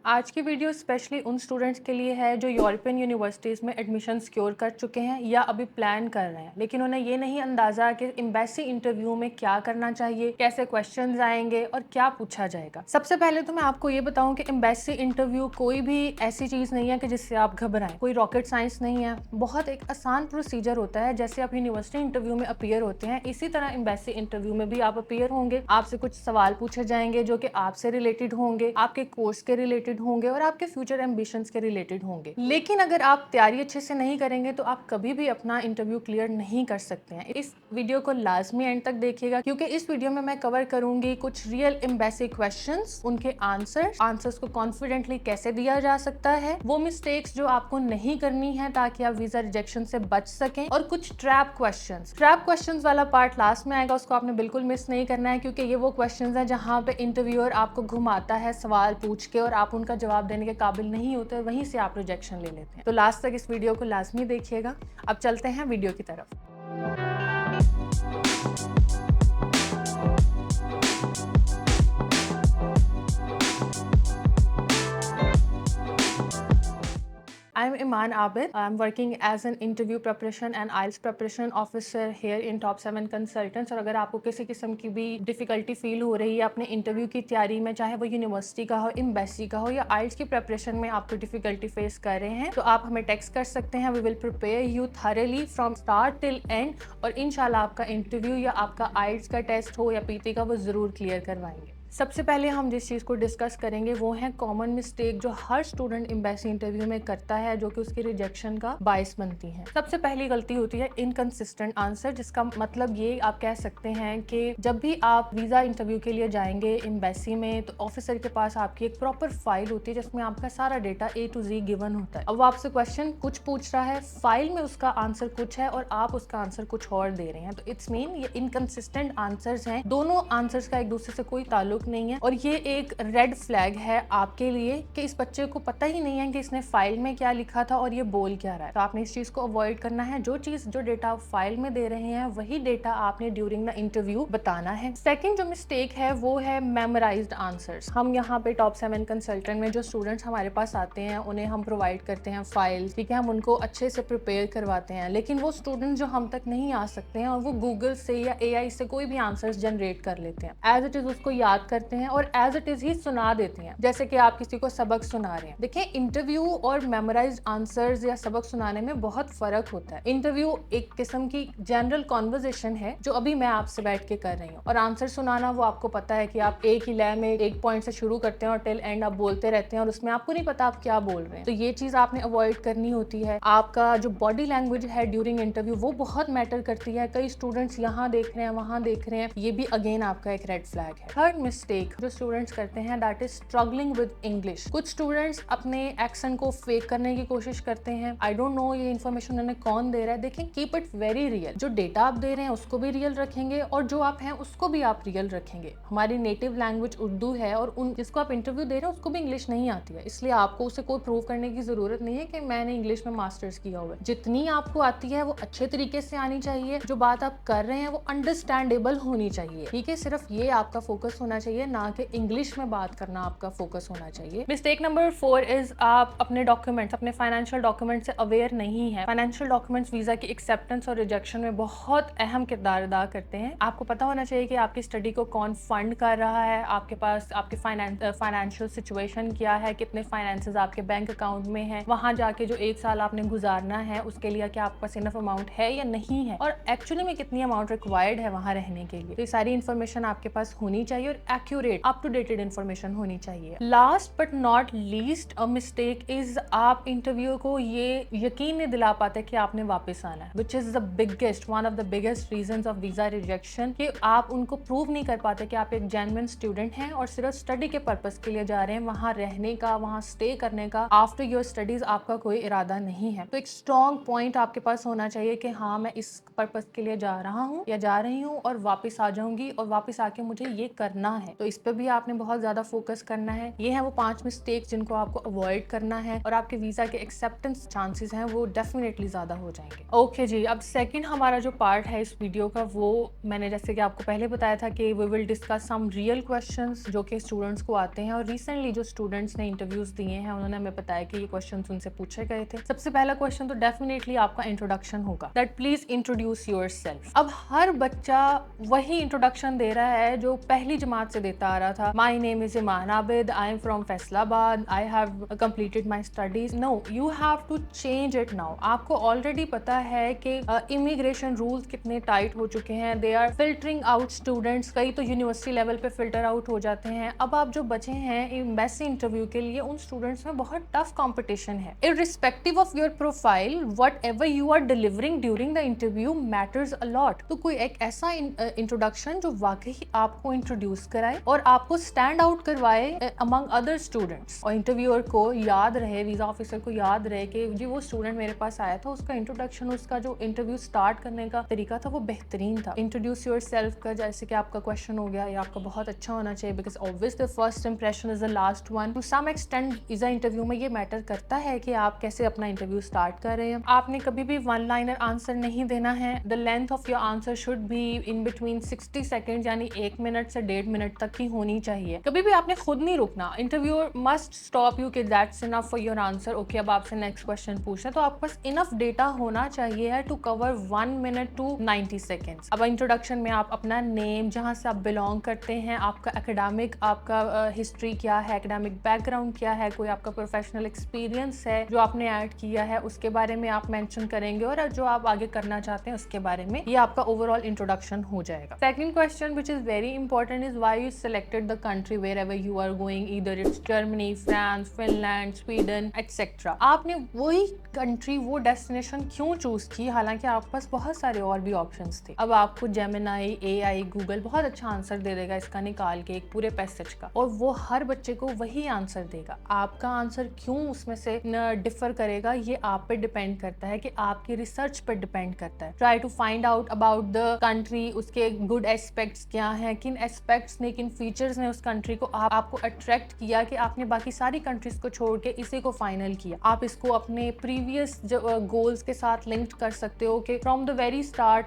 आज की video specially उन स्टूडेंट्स के लिए है जो यूरोपियन यूनिवर्सिटीज़ में एडमिशन सिक्योर कर चुके हैं या अभी प्लान कर रहे हैं, लेकिन उन्हें ये नहीं अंदाज़ा कि एम्बेसी इंटरव्यू में क्या करना चाहिए, कैसे क्वेश्चंस आएंगे और क्या पूछा जाएगा। सबसे पहले तो मैं आपको ये बताऊं कि एम्बेसी इंटरव्यू कोई भी ऐसी चीज़ नहीं है कि जिससे आप घबराएं। कोई रॉकेट साइंस नहीं है, बहुत एक आसान प्रोसीजर होता है। जैसे आप यूनिवर्सिटी इंटरव्यू में अपीयर होते हैं, इसी तरह एम्बेसी इंटरव्यू में भी आप अपीयर होंगे। आपसे कुछ सवाल पूछे जाएंगे जो कि आपसे रिलेटेड होंगे, आपके कोर्स के रिलेटेड होंगे और आपके फ्यूचर एम्बिशंस के रिलेटेड होंगे। लेकिन अगर आप तैयारी अच्छे से नहीं करेंगे तो आप कभी भी अपना इंटरव्यू क्लियर नहीं कर सकते हैं। इस वीडियो को लाजमी एंड तक देखिएगा, क्योंकि इस वीडियो में मैं कवर करूंगी कुछ रियल एम्बेसी क्वेश्चंस, उनके आंसर्स को कॉन्फिडेंटली कैसे दिया जा सकता है, वो मिस्टेक्स जो आपको नहीं करनी है ताकि आप वीजा रिजेक्शन से बच सकें, और कुछ ट्रैप क्वेश्चंस वाला पार्ट लास्ट में आएगा, उसको आपने बिल्कुल मिस नहीं करना है, क्योंकि ये वो क्वेश्चंस हैं जहां पे इंटरव्यूअर आपको घुमाता है सवाल पूछ के और आप उनका जवाब देने के काबिल नहीं होते, वहीं से आप रिजेक्शन ले लेते हैं। तो लास्ट तक इस वीडियो को लाजमी देखिएगा। अब चलते हैं वीडियो की तरफ। I'm Iman Abid. I'm working as an interview preparation and IELTS preparation officer here in Top 7 Consultants। और अगर आपको किसी किस्म की भी डिफिकल्टी फील हो रही है अपने इंटरव्यू की तैयारी में, चाहे वो यूनिवर्सिटी का हो, एम्बेसी का हो या IELTS की प्रेपरेशन में आपको डिफिकल्टी फेस कर रहे हैं, तो आप हमें टेक्स्ट कर सकते हैं। We will prepare you thoroughly from start till end, और इंशाल्लाह आपका इंटरव्यू या आपका IELTS का टेस्ट हो या PT का, वो ज़रूर क्लियर करवाएंगे। सबसे पहले हम जिस चीज़ को डिस्कस करेंगे वो है कॉमन मिस्टेक जो हर स्टूडेंट एम्बेसी इंटरव्यू में करता है, जो कि उसकी रिजेक्शन का बायस बनती है। सबसे पहली गलती होती है इनकंसिस्टेंट आंसर, जिसका मतलब ये आप कह सकते हैं कि जब भी आप वीज़ा इंटरव्यू के लिए जाएंगे एम्बेसी में, तो ऑफिसर के पास आपकी एक प्रॉपर फाइल होती है जिसमें आपका सारा data A to Z given होता है। अब वो आपसे क्वेश्चन कुछ पूछ रहा है, फाइल में उसका आंसर कुछ है और आप उसका आंसर कुछ और दे रहे हैं, तो इट्स मीन ये इनकंसिस्टेंट आंसर्स हैं। दोनों आंसर्स का एक दूसरे से कोई ताल्लुक नहीं है, और ये एक रेड फ्लैग है आपके लिए कि इस बच्चे को पता ही नहीं है कि इसने फाइल में क्या लिखा था और ये बोल क्या रहा है। तो आपने इस चीज को अवॉइड करना है। जो डेटा आप फाइल में दे रहे हैं वही डेटा आपने ड्यूरिंग द इंटरव्यू बताना है। सेकंड जो मिस्टेक है वो है मेमोराइज्ड आंसर्स। हम यहाँ पे टॉप 7 कंसल्टेंट में जो स्टूडेंट्स हमारे पास आते हैं उन्हें हम प्रोवाइड करते हैं फाइल्स, ठीक है, हम उनको अच्छे से प्रिपेयर करवाते हैं। लेकिन वो स्टूडेंट्स जो हम तक नहीं आ सकते हैं और वो गूगल से या AI से कोई भी आंसर्स जनरेट कर लेते हैं, एज इट इज उसको याद करते हैं और एज इट इज ही सुना देते हैं, जैसे कि आप किसी को सबक सुना रहे हैं। देखिए, इंटरव्यू और मेमोराइज्ड आंसर्स या सबक सुनाने में बहुत फर्क होता है। इंटरव्यू एक किस्म की जनरल कॉन्वर्जेशन है जो अभी मैं आपसे बैठ के कर रही हूँ, और आंसर सुनाना वो आपको पता है कि आप एक ही लय में एक पॉइंट से शुरू करते हैं और टिल एंड आप बोलते रहते हैं और उसमें आपको नहीं पता आप क्या बोल रहे हैं। तो ये चीज आपने अवॉइड करनी होती है। आपका जो बॉडी लैंग्वेज है ड्यूरिंग इंटरव्यू वो बहुत मैटर करती है। कई स्टूडेंट्स यहाँ देख रहे हैं, वहां देख रहे हैं, ये भी अगेन आपका एक रेड फ्लैग है। थर्ड मिस्टेक जो स्टूडेंट्स करते हैं that is struggling with English. कुछ स्टूडेंट्स अपने एक्सेंट को फेक करने की कोशिश करते हैं। आई डोंट नो ये इन्फॉर्मेशन उन्हें कौन दे रहा है। देखिए, कीप इट वेरी रियल। जो डेटा आप दे रहे हैं उसको भी रियल रखेंगे और जो आप हैं उसको भी आप रियल रखेंगे। हमारी नेटिव लैंग्वेज उर्दू है और उन जिसको आप इंटरव्यू दे रहे हैं उसको भी इंग्लिश नहीं आती है, इसलिए आपको उसे कोई प्रूव करने की जरूरत नहीं है कि मैंने इंग्लिश में मास्टर्स किया हुआ है। जितनी आपको आती है वो अच्छे तरीके से आनी चाहिए। जो बात आप कर रहे हैं वो अंडरस्टैंडेबल होनी चाहिए, ठीक है। सिर्फ ये आपका फोकस होना चाहिए, ना कि इंग्लिश में बात करना आपका फोकस होना चाहिए। मिस्टेक नंबर 4 इज आप अपने डॉक्यूमेंट्स, अपने फाइनेंशियल डॉक्यूमेंट से अवेयर नहीं है। फाइनेंशियल डॉक्यूमेंट्स वीजा की एक्सेप्टेंस और रिजेक्शन में बहुत अहम किरदार अदा करते हैं। आपको पता होना चाहिए कि आपकी स्टडी को कौन फंड कर रहा है, आपके पास आपके फाइनेंशियल सिचुएशन क्या है, कितने फाइनेंसेस आपके बैंक अकाउंट में है, वहां जाके जो 1 साल आपने गुजारना है उसके लिए क्या आपके पास इनफ अमाउंट है या नहीं है, और एक्चुअली में कितनी अमाउंट रिक्वायर्ड है वहां रहने के लिए। तो ये सारी इन्फॉर्मेशन आपके पास होनी चाहिए और accurate, up to dated information होनी चाहिए। Last but not least a mistake is आप इंटरव्यू को ये यकीन नहीं दिला पाते कि आपने वापस आना है, which is the biggest, one of the biggest reasons of visa rejection, कि आप उनको प्रूव नहीं कर पाते कि आप एक जेन्युइन स्टूडेंट हैं और सिर्फ स्टडी के पर्पस के लिए जा रहे हैं। वहां रहने का, वहां स्टे करने का आफ्टर योर स्टडीज आपका कोई इरादा नहीं है। तो एक स्ट्रॉन्ग पॉइंट आपके पास होना चाहिए कि हाँ, मैं इस पर्पस के लिए जा रहा हूँ या जा रही हूँ और वापस आ जाऊंगी और वापस आके मुझे ये करना है। है, तो इस पे भी आपने बहुत ज्यादा फोकस करना है। ये है वो 5 मिस्टेक जिनको आपको अवॉइड करना है और आपके वीजा के एक्सेप्टेंस चांसेस हैं वो डेफिनेटली ज्यादा हो जाएंगे। ओके जी, अब सेकंड हमारा जो पार्ट है इस वीडियो का, वो मैंने जैसे कि आपको पहले बताया था कि we will discuss some real questions जो कि स्टूडेंट्स को आते हैं और रिसेंटली जो स्टूडेंट्स ने इंटरव्यूज दिए हैं उन्होंने हमें बताया कि ये क्वेश्चंस उनसे पूछे गए थे। सबसे पहला क्वेश्चन तो डेफिनेटली आपका इंट्रोडक्शन होगा, दैट प्लीज इंट्रोड्यूस योरसेल्फ। अब हर बच्चा वही इंट्रोडक्शन दे रहा है जो पहली जमात से देता आ रहा था। My name is Iman Abid, I am from Faisalabad, I have completed my studies. No, you have to change it now. आपको ऑलरेडी पता है कि इमिग्रेशन रूल्स कितने टाइट हो चुके हैं, they are filtering out students, कई तो यूनिवर्सिटी लेवल पे फिल्टर आउट हो जाते हैं। अब आप जो बचे हैं एम्बेसी इंटरव्यू के लिए, उन स्टूडेंट्स में बहुत टफ कंपटीशन है। Irrespective of your profile, whatever you are delivering during the interview matters a lot. तो कोई एक ऐसा इंट्रोडक्शन जो वाकई आपको इंट्रोड्यूस कराए और आपको स्टैंड आउट करवाए अमंग अदर स्टूडेंट्स, और इंटरव्यूअर को याद रहे, वीजा ऑफिसर को याद रहे कि जी वो स्टूडेंट मेरे पास आया था, उसका इंट्रोडक्शन, उसका जो इंटरव्यू स्टार्ट करने का तरीका था वो बेहतरीन था। इंट्रोड्यूस योरसेल्फ का जैसे कि आपका क्वेश्चन हो गया, ये आपका बहुत अच्छा होना चाहिए, because obvious the first impression is the last one. To some extent visa interview में ये मैटर करता है कि आप कैसे अपना इंटरव्यू स्टार्ट कर रहे हैं। आपने कभी भी वन लाइनर आंसर नहीं देना है। The length of your answer should be in between 60 second, यानी 1 मिनट से 1.5 मिनट तक की होनी चाहिए। कभी भी आपने खुद नहीं रुकना। इंटरव्यूअर मस्ट स्टॉप यू कि that's enough for your answer. Okay, अब आपसे नेक्स्ट क्वेश्चन पूछना, तो आपके पास इनफ डेटा होना चाहिए है to cover 1 minute to 90 seconds. अब इंट्रोडक्शन में आप अपना नेम, जहां से आप बिलोंग करते हैं, आपका एकेडमिक, आपका हिस्ट्री क्या है, एकेडमिक बैकग्राउंड क्या है, कोई आपका प्रोफेशनल एक्सपीरियंस है जो आपने ऐड किया है, उसके बारे में आप मेंशन करेंगे, और जो आप आगे करना चाहते हैं उसके बारे में। ये आपका ओवरऑल इंट्रोडक्शन हो जाएगा। Second question which is very important is why you selected the country wherever you are going, either it's Germany, France, Finland, Sweden etcetera. आपने वही कंट्री, वो डेस्टिनेशन क्यों चूज की, हालांकि आपके पास बहुत सारे और भी ऑप्शंस थे। अब आपको जेमिनाई, एआई, गूगल बहुत अच्छा आंसर दे देगा इसका निकाल के एक पूरे पैसेज का, और वो हर बच्चे को वही आंसर देगा। आपका आंसर क्यों उसमें से डिफर करेगा, ये आप पे डिपेंड करता है कि आपकी रिसर्च पे डिपेंड करता है। Try to find out about the country, उसके गुड एस्पेक्ट्स क्या हैं, किन एस्पेक्ट्स ने, किन फीचर्स ने उस कंट्री को आपको अट्रैक्ट किया कि आपने बाकी सारी कंट्रीज को छोड़ के इसी को फाइनल किया। आप इसको अपने प्रीवियस गोल्स के साथ लिंक कर सकते हो कि from the very start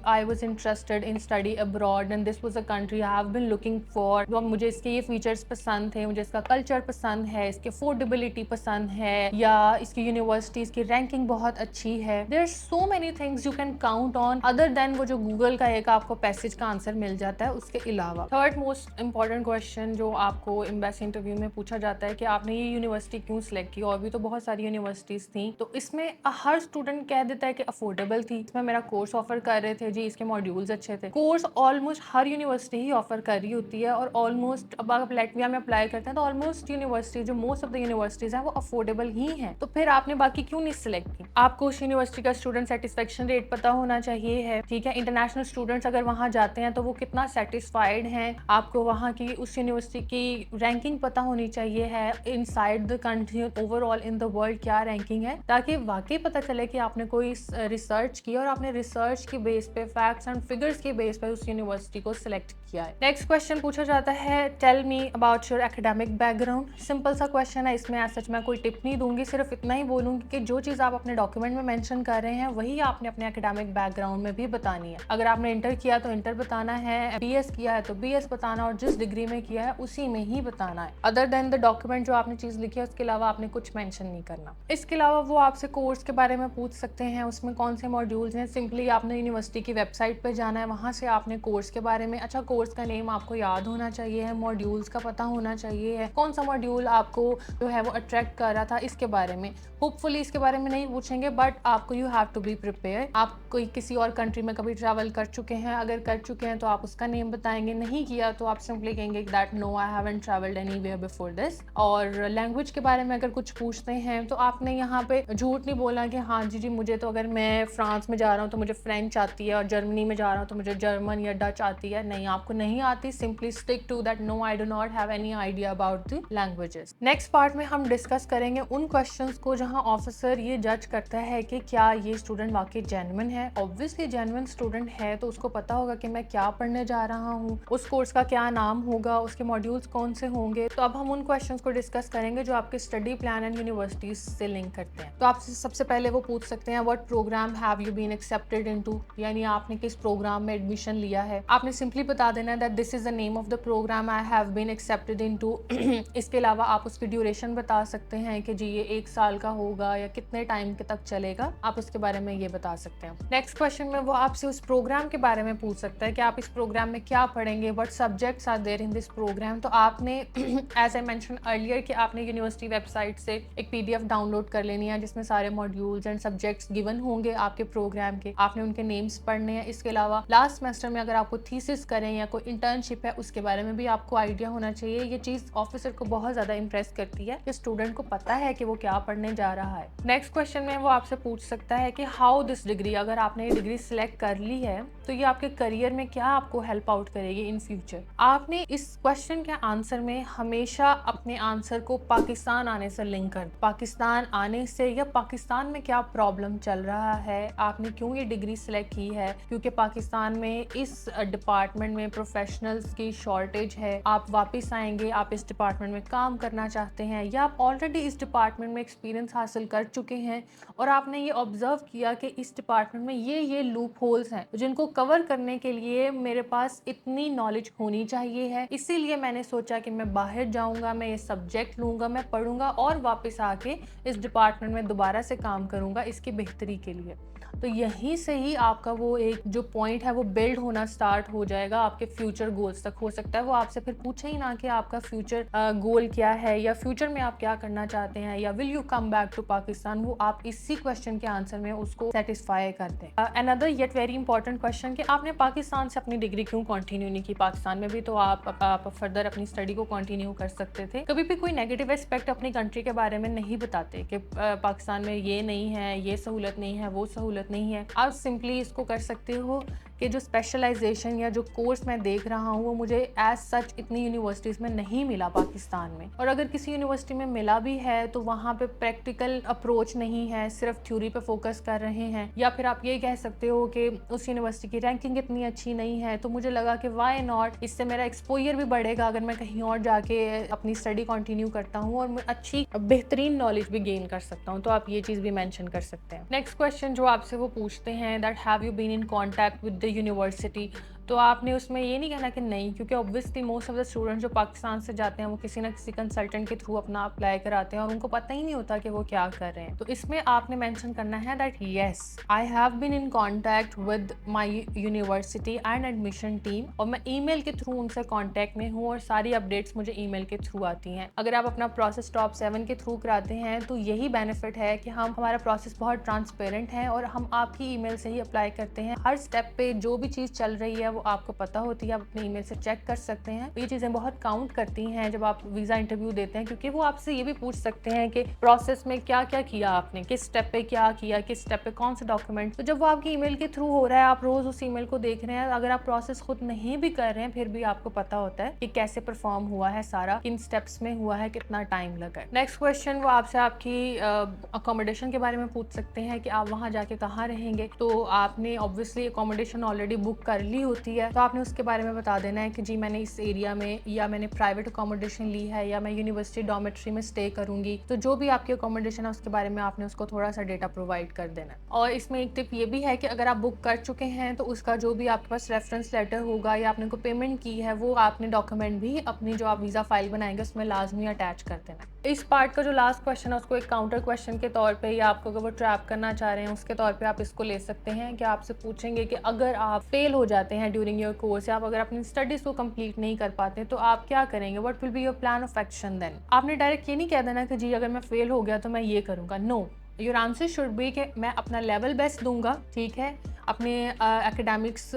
I was interested in study abroad and this was a country I have been looking for. मुझे इसके ये फीचर्स पसंद थे, मुझे इसका कल्चर पसंद है, इसकी अफोर्डेबिलिटी पसंद है, या इसकी यूनिवर्सिटीज की रैंकिंग बहुत अच्छी है। There are so many things you can count on other than वो जो गूगल का एक आपको पैसेज का आंसर मिल जाता है उसके अलावा। थर्ड मोस्ट इंपॉर्टेंट क्वेश्चन जो आपको एम्बेसी इंटरव्यू में पूछा जाता है कि आपने ये यूनिवर्सिटी क्यों सिलेक्ट की, और भी तो बहुत सारी यूनिवर्सिटीज थी। तो इसमें हर स्टूडेंट कह देता है कि अफोर्डेबल थी, इसमें मेरा कोर्स ऑफर कर रहे थे जी, इसके मॉड्यूल्स अच्छे थे। कोर्स ऑलमोस्ट हर यूनिवर्सिटी ही ऑफर कर रही होती है, और ऑलमोस्ट अब आप लैटविया में अप्लाई करते हैं तो ऑलमोस्ट यूनिवर्सिटी, जो मोस्ट ऑफ द यूनिवर्सिटीज हैं वो अफोर्डेबल ही हैं। तो फिर आपने बाकी क्यों नहीं सिलेक्ट की। आपको उस यूनिवर्सिटी का स्टूडेंट सेटिस्फेक्शन रेट पता होना चाहिए है, ठीक है। इंटरनेशनल स्टूडेंट्स अगर वहां जाते हैं तो वो कितना सेटिस्फाइड हैं, आपको वहां की उस यूनिवर्सिटी की रैंकिंग पता होनी चाहिए है, inside the country, overall in the world क्या रैंकिंग है, ताकि वाकई पता चले कि आपने कोई रिसर्च की और आपने रिसर्च के बेस पे, फैक्ट्स एंड फिगर्स के बेस पे उस यूनिवर्सिटी को सिलेक्ट किया है। नेक्स्ट क्वेश्चन पूछा जाता है, tell me about your academic background. Simple सा क्वेश्चन है, इसमें आज सच मैं कोई टिप नहीं दूंगी, सिर्फ इतना ही बोलूंगी कि जो चीज आप अपने डॉक्यूमेंट में मेंशन कर रहे हैं वही आपने अपने एकेडमिक बैकग्राउंड में भी बतानी है। अगर आपने इंटर किया तो इंटर बताना है, बीएस किया है तो बीएस बताना, और जिस डिग्री में किया है उसी में ही बताना है। अदर देन द डॉक्यूमेंट जो आपने चीज लिखी है उसके अलावा आपने कुछ मेंशन नहीं करना। इसके अलावा वो आपसे कोर्स के बारे में पूछ सकते हैं, उसमें कौन से मॉड्यूल्स हैं। सिंपली आपने यूनिवर्सिटी की वेबसाइट पर जाना है, वहां से आपने कोर्स के बारे में, अच्छा कोर्स का नेम आपको याद होना चाहिए है, मॉड्यूल्स का पता होना चाहिए है, कौन सा मॉड्यूल आपको जो है वो अट्रैक्ट कर रहा था, इसके बारे में। होपफुली इसके बारे में नहीं पूछेंगे, बट आपको you have to be prepare. आप कोई किसी और कंट्री में कभी ट्रैवल कर चुके हैं, अगर कर चुके हैं तो आप उसका नेम बताएंगे, नहीं किया तो आप सिंपली कहेंगे that no I haven't travelled anywhere before this. और लैंग्वेज के बारे में अगर कुछ पूछते हैं तो आपने यहाँ पे झूठ नहीं बोलना कि हाँ जी मुझे तो, अगर मैं फ्रांस में जा रहा हूँ तो मुझे फ्रेंच आती है, और जर्मनी में जा रहा हूँ तो मुझे जर्मन या डच आती है। नहीं, आपको नहीं आती, simply stick to that no I do not have any idea about the languages. Next part में हम डिस्कस करेंगे उन क्वेश्चंस को जहां ऑफिसर ये जज करता है कि क्या ये स्टूडेंट वाकई जेन्युइन है। ऑब्वियसली जेन्युइन स्टूडेंट है तो उसको पता होगा कि मैं क्या पढ़ने जा रहा हूँ, उस कोर्स उसका क्या नाम होगा, उसके मॉड्यूल्स कौन से होंगे। तो अब हम उन क्वेश्चंस को डिस्कस करेंगे जो आपके स्टडी प्लान एंड यूनिवर्सिटीज से लिंक करते हैं। तो आपसे सबसे पहले वो पूछ सकते हैं what program have you been accepted into, यानी आपने किस प्रोग्राम में एडमिशन लिया है। आपने सिंपली बता देना है that this is the name of the program I have been accepted into. इसके अलावा आप उसकी ड्यूरेशन बता सकते हैं कि जी ये 1 साल का होगा या कितने टाइम के तक चलेगा, आप उसके बारे में ये बता सकते हैं। नेक्स्ट क्वेश्चन में वो आपसे उस प्रोग्राम के बारे में पूछ सकता है कि आप इस प्रोग्राम में क्या पढ़ेंगे, what subjects are there in this program. तो आपने एज आई मेंशन अर्लियर कि आपने यूनिवर्सिटी वेबसाइट से एक PDF डाउनलोड कर लेनी है जिसमें सारे मॉड्यूल्स एंड सब्जेक्ट्स गिवन होंगे आपके प्रोग्राम के, आपने उनके नेम्स पढ़ने हैं। इसके अलावा लास्ट सेमेस्टर में अगर आपको थीसिस करें या कोई इंटर्नशिप है उसके बारे में भी आपको आइडिया होना चाहिए। ये चीज ऑफिसर को बहुत ज्यादा इंप्रेस करती है कि स्टूडेंट को पता है कि वो क्या पढ़ने जा रहा है। नेक्स्ट क्वेश्चन में वो आपसे पूछ सकता है कि हाउ दिस डिग्री, अगर आपने ये डिग्री सिलेक्ट कर ली है तो ये आपके करियर में क्या आपको हेल्प आउट करेगी इन फ्यूचर। आपने इस क्वेश्चन के आंसर में हमेशा अपने आंसर को पाकिस्तान आने से लिंक कर, पाकिस्तान आने से या पाकिस्तान में क्या प्रॉब्लम चल रहा है, आपने क्यों ये डिग्री सिलेक्ट की है, क्योंकि पाकिस्तान में इस डिपार्टमेंट में प्रोफेशनल्स की शॉर्टेज है, आप वापस आएंगे, आप इस डिपार्टमेंट में काम करना चाहते हैं, या आप ऑलरेडी इस डिपार्टमेंट में एक्सपीरियंस हासिल कर चुके हैं और आपने ये ऑब्जर्व किया कि इस डिपार्टमेंट में ये लूप होल्स हैं जिनको कवर करने के लिए मेरे पास इतनी नॉलेज होनी चाहिए है, इसीलिए मैंने सोचा कि मैं बाहर जाऊंगा, मैं ये सब्जेक्ट लूंगा, मैं पढ़ूंगा और वापस आके इस डिपार्टमेंट में दोबारा से काम करूंगा इसकी बेहतरी के लिए। तो यहीं से ही आपका वो एक जो पॉइंट है वो बिल्ड होना स्टार्ट हो जाएगा आपके फ्यूचर गोल्स तक। हो सकता है वो आपसे फिर पूछे ही ना कि आपका फ्यूचर गोल क्या है या फ्यूचर में आप क्या करना चाहते हैं या will you come back to Pakistan, वो आप इसी क्वेश्चन के आंसर में उसको सेटिस्फाई करते हैं। Another yet very important question कि आपने पाकिस्तान से अपनी डिग्री क्यों कंटिन्यू नहीं की, पाकिस्तान में भी तो आप फर्दर अपनी स्टडी को कंटिन्यू कर सकते थे। कभी भी कोई नेगेटिव एस्पेक्ट अपनी कंट्री के बारे में नहीं बताते कि पाकिस्तान में ये नहीं है, ये सहूलत नहीं है, वो सहूलत नहीं है। आप सिंपली इसको कर सकते हो कि जो स्पेशलाइजेशन या जो कोर्स मैं देख रहा हूँ वो मुझे एज सच इतनी यूनिवर्सिटीज़ में नहीं मिला पाकिस्तान में, और अगर किसी यूनिवर्सिटी में मिला भी है तो वहाँ पे प्रैक्टिकल अप्रोच नहीं है, सिर्फ थ्योरी पे फोकस कर रहे हैं। या फिर आप ये कह सकते हो कि उस यूनिवर्सिटी की रैंकिंग इतनी अच्छी नहीं है, तो मुझे लगा कि वाई नॉट, इससे मेरा एक्सपोजर भी बढ़ेगा अगर मैं कहीं और जाके अपनी स्टडी कंटिन्यू करता हूँ और मैं अच्छी बेहतरीन नॉलेज भी गेन कर सकता हूँ। तो आप ये चीज़ भी मेंशन कर सकते हैं। नेक्स्ट क्वेश्चन जो आपसे वो पूछते हैं that have you been in contact with the university, तो आपने उसमें ये नहीं कहना कि नहीं, क्योंकि obviously most of the student जो पाकिस्तान से जाते हैं वो किसी ना किसी कंसल्टेंट के थ्रू अपना अप्लाई कराते हैं और उनको पता ही नहीं होता कि वो क्या कर रहे हैं। तो इसमें आपने मेंशन करना है that yes I have been in contact with my university and admission team, और मैं ईमेल के थ्रू उनसे कॉन्टैक्ट में हूँ और सारी अपडेट्स मुझे ईमेल के थ्रू आती हैं। अगर आप अपना प्रोसेस टॉप 7 के थ्रू कराते हैं तो यही बेनिफिट है कि हमारा प्रोसेस बहुत ट्रांसपेरेंट है और हम आपकी ईमेल से ही अप्लाई करते हैं। हर स्टेप पे जो भी चीज़ चल रही है वो आपको पता होती है, आप अपने ईमेल से चेक कर सकते हैं। ये चीज़ें बहुत काउंट करती हैं जब आप वीज़ा इंटरव्यू देते हैं, क्योंकि वो आपसे ये भी पूछ सकते हैं कि प्रोसेस में क्या क्या किया आपने, किस स्टेप पे क्या किया, किस स्टेप पे कौन से डॉक्यूमेंट। तो जब वो आपकी ईमेल के थ्रू हो रहा है, आप रोज उस ईमेल को देख रहे हैं, अगर आप प्रोसेस खुद नहीं भी कर रहे हैं फिर भी आपको पता होता है कि कैसे परफॉर्म हुआ है सारा, किन स्टेप्स में हुआ है, कितना टाइम लगा है। नेक्स्ट क्वेश्चन वो आपसे आपकी अकोमोडेशन के बारे में पूछ सकते हैं कि आप वहाँ जाके कहाँ रहेंगे। तो आपने ऑब्वियसली अकोमोडेशन ऑलरेडी बुक कर ली होती है, तो आपने उसके बारे में बता देना है कि जी मैंने इस एरिया में या मैंने प्राइवेट अकोमोडेशन ली है या मैं यूनिवर्सिटी डॉर्मेट्री में स्टे करूंगी। तो जो भी आपकी अकोमोडेशन है उसके बारे में आपने उसको थोड़ा सा डेटा प्रोवाइड कर देना है। और इसमें एक टिप ये भी है कि अगर आप बुक कर चुके हैं तो उसका जो भी आपके पास रेफरेंस लेटर होगा या आपने को पेमेंट की है वो आपने डॉक्यूमेंट भी अपनी जो आप वीज़ा फाइल बनाएंगे उसमें लाजमी अटैच कर देना है। इस पार्ट का जो लास्ट क्वेश्चन है उसको एक काउंटर क्वेश्चन के तौर पे या आपको अगर वो ट्रैप करना चाह रहे हैं उसके तौर पे आप इसको ले सकते हैं कि आपसे पूछेंगे कि अगर आप फेल हो जाते हैं ड्यूरिंग योर कोर्स या आप अगर अपनी स्टडीज को कंप्लीट नहीं कर पाते तो आप क्या करेंगे, what will be your plan of action then. आपने डायरेक्ट ये नहीं कह देना कि जी अगर मैं फेल हो गया तो मैं ये करूँगा, no, your answer should be कि मैं अपना लेवल बेस्ट दूंगा, ठीक है, अपने एकेडमिक्स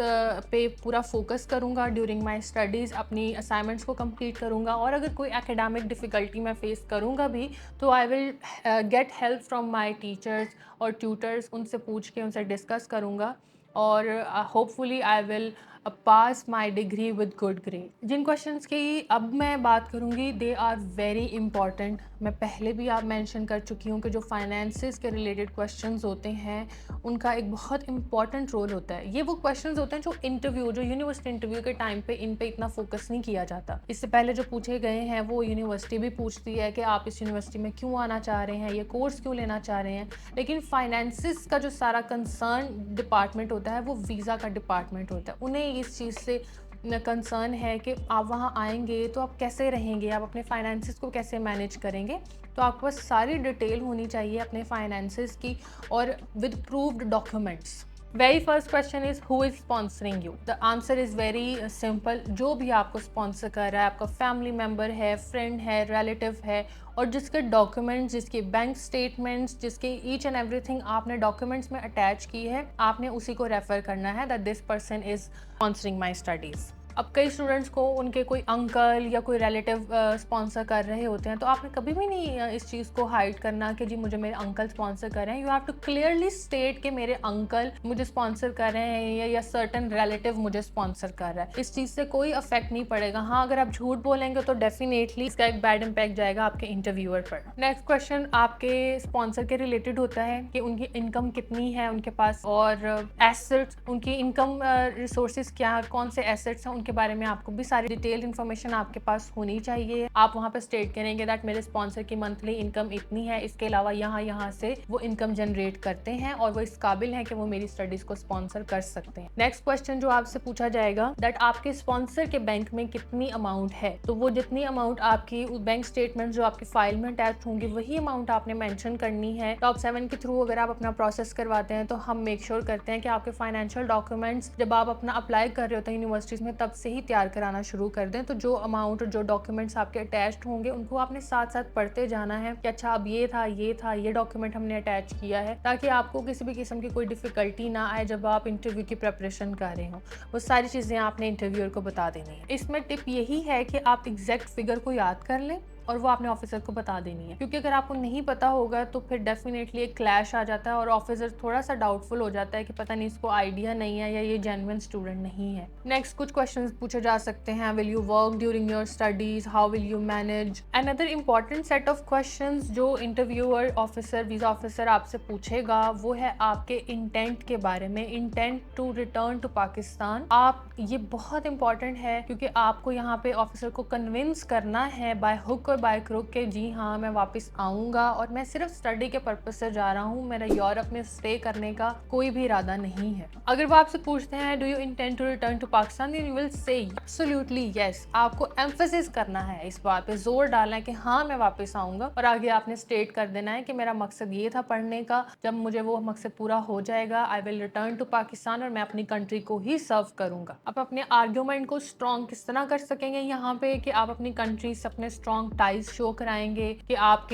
पे पूरा फोकस करूंगा ड्यूरिंग माय स्टडीज़, अपनी असाइनमेंट्स को कंप्लीट करूंगा और अगर कोई एकेडमिक डिफ़िकल्टी मैं फेस करूंगा भी तो I will get help from my teachers और ट्यूटर्स, उनसे पूछ के उनसे डिस्कस करूंगा और hopefully I will pass my degree with good grade. जिन क्वेश्चंस की अब मैं बात करूँगी दे आर वेरी इंपॉर्टेंट। मैं पहले भी आप मेंशन कर चुकी हूँ कि जो फाइनेंसिस के रिलेटेड क्वेश्चंस होते हैं उनका एक बहुत इंपॉर्टेंट रोल होता है। ये वो क्वेश्चंस होते हैं जो यूनिवर्सिटी इंटरव्यू के टाइम पे इन पे इतना फोकस नहीं किया जाता। इससे पहले जो पूछे गए हैं वो यूनिवर्सिटी भी पूछती है कि आप इस यूनिवर्सिटी में क्यों आना चाह रहे हैं, ये कोर्स क्यों लेना चाह रहे हैं। लेकिन फाइनेंसिस का जो सारा कंसर्न डिपार्टमेंट होता है वो वीज़ा का डिपार्टमेंट होता है। उन्हें इस चीज़ से कंसर्न है कि आप वहाँ आएंगे तो आप कैसे रहेंगे, आप अपने फाइनेंसिस को कैसे मैनेज करेंगे। तो आपके पास सारी डिटेल होनी चाहिए अपने फाइनेंसिस की और with proved documents. Very first question is who is sponsoring you. The answer is very simple. जो भी आपको स्पॉन्सर कर रहा है, आपका फैमिली मेम्बर है, फ्रेंड है, रिलेटिव है, और जिसके डॉक्यूमेंट्स, जिसके बैंक स्टेटमेंट्स, जिसके ईच एंड एवरीथिंग आपने डॉक्यूमेंट्स में अटैच की है, आपने उसी को रेफर करना है that this person is sponsoring my studies. अब कई स्टूडेंट्स को उनके कोई अंकल या कोई रिलेटिव स्पॉन्सर कर रहे होते हैं, तो आपने कभी भी नहीं इस चीज़ को हाइड करना कि जी मुझे मेरे अंकल स्पॉन्सर कर रहे हैं। You have to clearly state कि मेरे अंकल मुझे स्पॉन्सर कर रहे हैं या सर्टन रिलेटिव मुझे स्पॉन्सर कर रहा है। इस चीज़ से कोई अफेक्ट नहीं पड़ेगा। हाँ, अगर आप झूठ बोलेंगे तो डेफिनेटली इसका एक बैड इम्पैक्ट जाएगा आपके इंटरव्यूअर पर। नेक्स्ट क्वेश्चन आपके स्पॉन्सर के रिलेटेड होता है कि उनकी इनकम कितनी है उनके पास, और एसेट्स, उनकी इनकम रिसोर्सेज क्या, कौन से एसेट्स हैं, उनके बारे में आपको भी सारी डिटेल इन्फॉर्मेशन आपके पास होनी चाहिए। आप वहाँ पे स्टेट करेंगे दैट मेरे स्पॉन्सर की मंथली इनकम इतनी है, इसके अलावा यहाँ से वो इनकम जनरेट करते हैं और वो इस काबिल हैं कि वो मेरी स्टडीज को स्पॉन्सर कर सकते हैं। नेक्स्ट क्वेश्चन जो आपसे पूछा जाएगा दैट आपके स्पॉन्सर के बैंक में कितनी अमाउंट है। तो वो जितनी अमाउंट आपकी बैंक स्टेटमेंट जो आपकी फाइल में अटैच होंगी वही अमाउंट आपने मेंशन करनी है। टॉप 7 के थ्रू अगर आप अपना प्रोसेस करवाते हैं तो हम मेक श्योर करते हैं कि आपके फाइनेंशियल डॉक्यूमेंट्स जब आप अपना अप्लाई कर रहे होते हैं यूनिवर्सिटीज में तब से ही तैयार कराना शुरू कर दें। तो जो अमाउंट और जो डॉक्यूमेंट्स आपके अटैच्ड होंगे उनको आपने साथ साथ पढ़ते जाना है कि अच्छा अब ये डॉक्यूमेंट हमने अटैच किया है, ताकि आपको किसी भी किस्म की कोई डिफिकल्टी ना आए जब आप इंटरव्यू की प्रिपरेशन कर रहे हो। वो सारी चीज़ें आपने इंटरव्यूअर को बता देनी है। इसमें टिप यही है कि आप एग्जैक्ट फिगर को याद कर लें और वो आपने ऑफिसर को बता देनी है, क्योंकि अगर आपको नहीं पता होगा तो फिर डेफिनेटली एक क्लैश आ जाता है और ऑफिसर थोड़ा सा डाउटफुल हो जाता है कि पता नहीं इसको आइडिया नहीं है या ये जेन्युइन स्टूडेंट नहीं है। नेक्स्ट कुछ क्वेश्चंस पूछे जा सकते हैं। Will you work during your studies, how will you manage. Another important set of questions जो इंटरव्यूअर ऑफिसर, वीजा ऑफिसर आपसे पूछेगा वो है आपके इंटेंट के बारे में, intent to return to Pakistan. आप, ये बहुत इंपॉर्टेंट है क्योंकि आपको यहाँ पे ऑफिसर को कन्विंस करना है बाय हुक और बाय क्रुक के जी हाँ मैं वापस आऊँगा और मैं सिर्फ स्टडी के पर्पज से जा रहा हूँ, मेरा यूरोप में स्टे करने का कोई भी इरादा नहीं है। अगर वो आपसे पूछते हैं do you intend to return to Pakistan, you will say absolutely yes. आपको एम्फेसिस करना है, इस बात पे जोर डालना है कि हाँ मैं वापस आऊँगा, और आगे आपने स्टेट कर देना है कि मेरा मकसद ये था पढ़ने का, जब मुझे वो मकसद पूरा हो जाएगा I will return to Pakistan और मैं अपनी कंट्री को ही सर्व करूँगा। आप अपने आर्ग्यूमेंट को स्ट्रॉन्ग किस तरह कर सकेंगे यहाँ पे कि आप अपनी कंट्री से अपने स्ट्रॉन्ग टाइज शो कराएंगे कि आप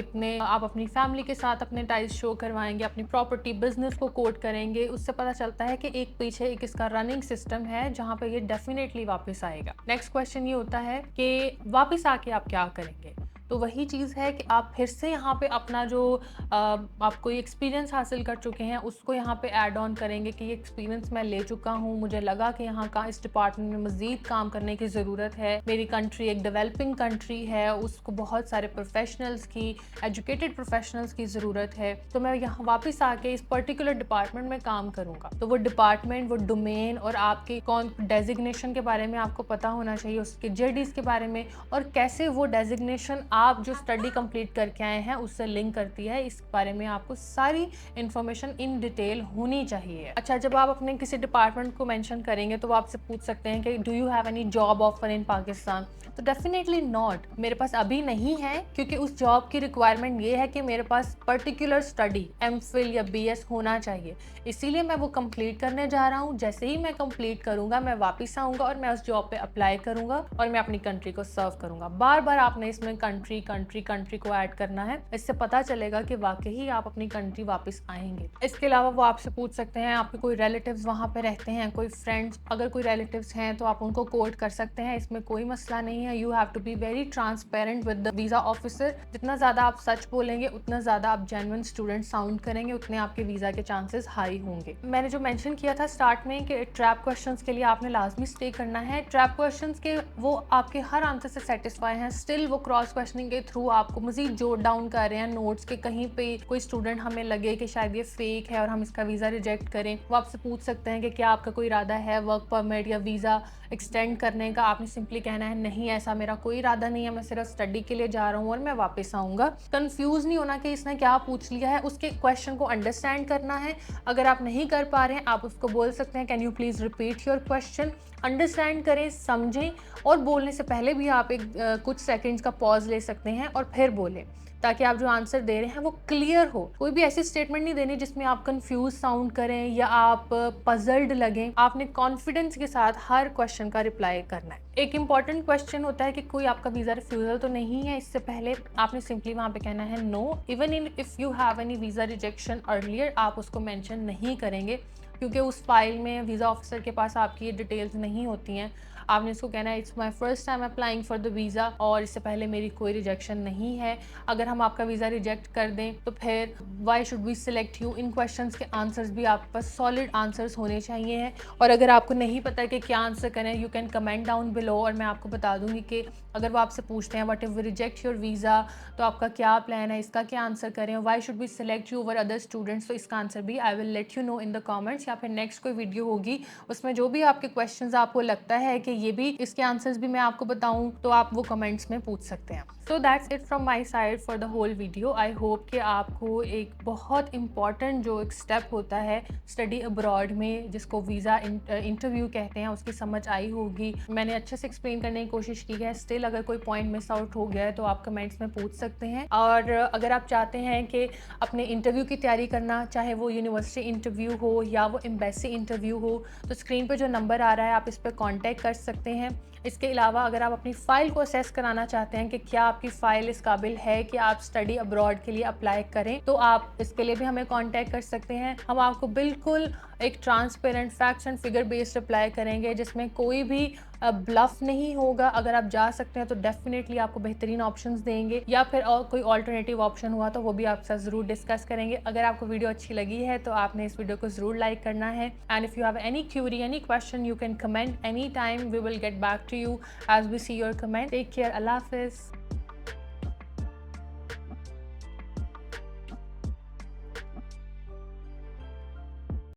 अपनी फैमिली के साथ अपने टाइज शो करवाएंगे, अपनी प्रॉपर्टी बिजनेस को कोट करेंगे। उससे पता चलता है कि एक पीछे एक इसका रनिंग सिस्टम है जहाँ पे ये डेफिनेटली वापस आएगा। नेक्स्ट क्वेश्चन ये होता है कि वापस आके आप क्या करेंगे। तो वही चीज़ है कि आप फिर से यहाँ पे अपना जो आप कोई एक्सपीरियंस हासिल कर चुके हैं उसको यहाँ पे ऐड ऑन करेंगे कि ये एक्सपीरियंस मैं ले चुका हूँ, मुझे लगा कि यहाँ का इस डिपार्टमेंट में मज़ीद काम करने की ज़रूरत है, मेरी कंट्री एक डेवलपिंग कंट्री है, उसको बहुत सारे प्रोफेशनल्स की, एजुकेटेड प्रोफेशनल्स की ज़रूरत है, तो मैं यहाँ वापस आके इस पर्टिकुलर डिपार्टमेंट में काम करूँगा। तो वो डिपार्टमेंट, वो डोमेन और आपके कौन डेजिग्नेशन के बारे में आपको पता होना चाहिए, उसके जेडीज के बारे में, और कैसे वो डेजिग्नेशन आप जो स्टडी कंप्लीट करके आए हैं उससे लिंक करती है, इस बारे में आपको सारी इंफॉर्मेशन इन डिटेल होनी चाहिए। अच्छा, जब आप अपने किसी डिपार्टमेंट को मेंशन करेंगे तो वो आपसे पूछ सकते हैं कि do you have any job offer in Pakistan. तो डेफिनेटली नॉट, मेरे पास अभी नहीं है, क्योंकि उस जॉब की रिक्वायरमेंट ये है कि मेरे पास पर्टिकुलर स्टडी एमफिल या बीएस होना चाहिए, इसीलिए मैं वो कंप्लीट करने जा रहा हूँ। जैसे ही मैं कंप्लीट करूँगा मैं वापस आऊँगा और मैं उस जॉब पे अप्लाई करूँगा और मैं अपनी कंट्री को सर्व करूँगा। बार बार आपने इसमें कंट्री कंट्री को ऐड करना है। इससे पता चलेगा कि वाकई आप अपनी कंट्री वापस आएंगे। इसके अलावा वो आपसे पूछ सकते हैं आपके कोई रिलेटिव्स वहाँ पे रहते हैं, कोई फ्रेंड्स, अगर कोई रिलेटिव्स हैं तो आप उनको कोट कर सकते हैं, इसमें कोई मसला नहीं है। You have to be very transparent with the visa officer. जितना ज़्यादा आप सच बोलेंगे उतना ज़्यादा आप जेन्युइन स्टूडेंट साउंड करेंगे, उतने आपके वीज़ा के चांसेस हाई होंगे। मैंने जो मेंशन किया था स्टार्ट में कि ट्रैप क्वेश्चंस के लिए आपने लाजमी स्टे करना है। ट्रैप क्वेश्चंस के वो आपके हर आंसर से सेटिस्फाई हैं, स्टिल वो क्रॉस क्वेश्चनिंग के थ्रू आपको मजीद जोट डाउन कर रहे हैं नोट्स के। कहीं पे कोई स्टूडेंट हमें लगे कि शायद ये फेक है और हम इसका वीज़ा रिजेक्ट करें, वो आपसे पूछ सकते हैं कि क्या आपका कोई इरादा है वर्क परमिट या वीज़ा एक्सटेंड करने का। आपने सिंपली कहना है नहीं, ऐसा मेरा कोई इरादा नहीं है, मैं सिर्फ स्टडी के लिए जा रहा हूँ और मैं वापस आऊँगा। कंफ्यूज नहीं होना कि इसने क्या पूछ लिया है, उसके क्वेश्चन को अंडरस्टैंड करना है। अगर आप नहीं कर पा रहे हैं आप उसको बोल सकते हैं can you please repeat your question. Understand करें, समझें, और बोलने से पहले भी आप कुछ सेकंड्स का पॉज ले सकते हैं और फिर बोलें, ताकि आप जो आंसर दे रहे हैं वो क्लियर हो। कोई भी ऐसी स्टेटमेंट नहीं देनी जिसमें आप कंफ्यूज साउंड करें या आप पजल्ड लगें। आपने कॉन्फिडेंस के साथ हर क्वेश्चन का रिप्लाई करना है। एक इंपॉर्टेंट क्वेश्चन होता है कि कोई आपका वीज़ा रिफ्यूज़ल तो नहीं है, इससे पहले आपने सिंपली वहाँ पे कहना है no. Even if you have any visa rejection earlier, आप उसको मेंशन नहीं करेंगे, क्योंकि उस फाइल में वीज़ा ऑफिसर के पास आपकी ये डिटेल्स नहीं होती हैं। आपने इसको कहना है it's my first time applying for the visa, और इससे पहले मेरी कोई रिजेक्शन नहीं है। अगर हम आपका वीज़ा रिजेक्ट कर दें तो फिर why should we select you, इन क्वेश्चंस के आंसर्स भी आपके पास सॉलिड आंसर्स होने चाहिए हैं। और अगर आपको नहीं पता कि क्या आंसर करें, you can comment down below और मैं आपको बता दूंगी कि अगर वो आपसे पूछते हैं what if we reject your visa, तो आपका क्या प्लान है, इसका क्या आंसर करें, why should we select you over other students, तो इसका आंसर भी I will let you know in the comments. या फिर नेक्स्ट कोई वीडियो होगी उसमें जो भी आपके क्वेश्चंस आपको लगता है कि ये भी, इसके आंसर्स भी मैं आपको बताऊं, तो आप वो कमेंट्स में पूछ सकते हैं। So that's it from my side for the whole video. I hope कि आपको एक बहुत इंपॉर्टेंट जो एक स्टेप होता है स्टडी अब्रॉड में, जिसको वीज़ा इंटरव्यू कहते हैं, उसकी समझ आई होगी। मैंने अच्छे से एक्सप्लेन करने की कोशिश की है। स्टिल अगर कोई पॉइंट मिस आउट हो गया है तो आप कमेंट्स में पूछ सकते हैं। और अगर आप चाहते हैं कि अपने इंटरव्यू की तैयारी करना, चाहे वो यूनिवर्सिटी इंटरव्यू हो या वो एम्बेसी इंटरव्यू हो, तो स्क्रीन पर जो नंबर आ रहा है आप इस पर कॉन्टैक्ट कर सकते हैं। इसके अलावा अगर आप अपनी फ़ाइल को असेस कराना चाहते हैं कि क्या आपकी फ़ाइल इस काबिल है कि आप स्टडी अब्रॉड के लिए अप्लाई करें, तो आप इसके लिए भी हमें कांटेक्ट कर सकते हैं। हम आपको बिल्कुल एक transparent facts and figure based reply करेंगे, जिसमें कोई भी ब्लफ नहीं होगा। अगर आप जा सकते हैं तो डेफिनेटली आपको बेहतरीन ऑप्शंस देंगे, या फिर और कोई ऑल्टरनेटिव ऑप्शन हुआ तो वो भी आपके साथ ज़रूर डिस्कस करेंगे। अगर आपको वीडियो अच्छी लगी है तो आपने इस वीडियो को ज़रूर लाइक करना है। And if you have any query, any question, you can comment any time, we will get back to you as we see your comment. Take care. Allah Hafiz.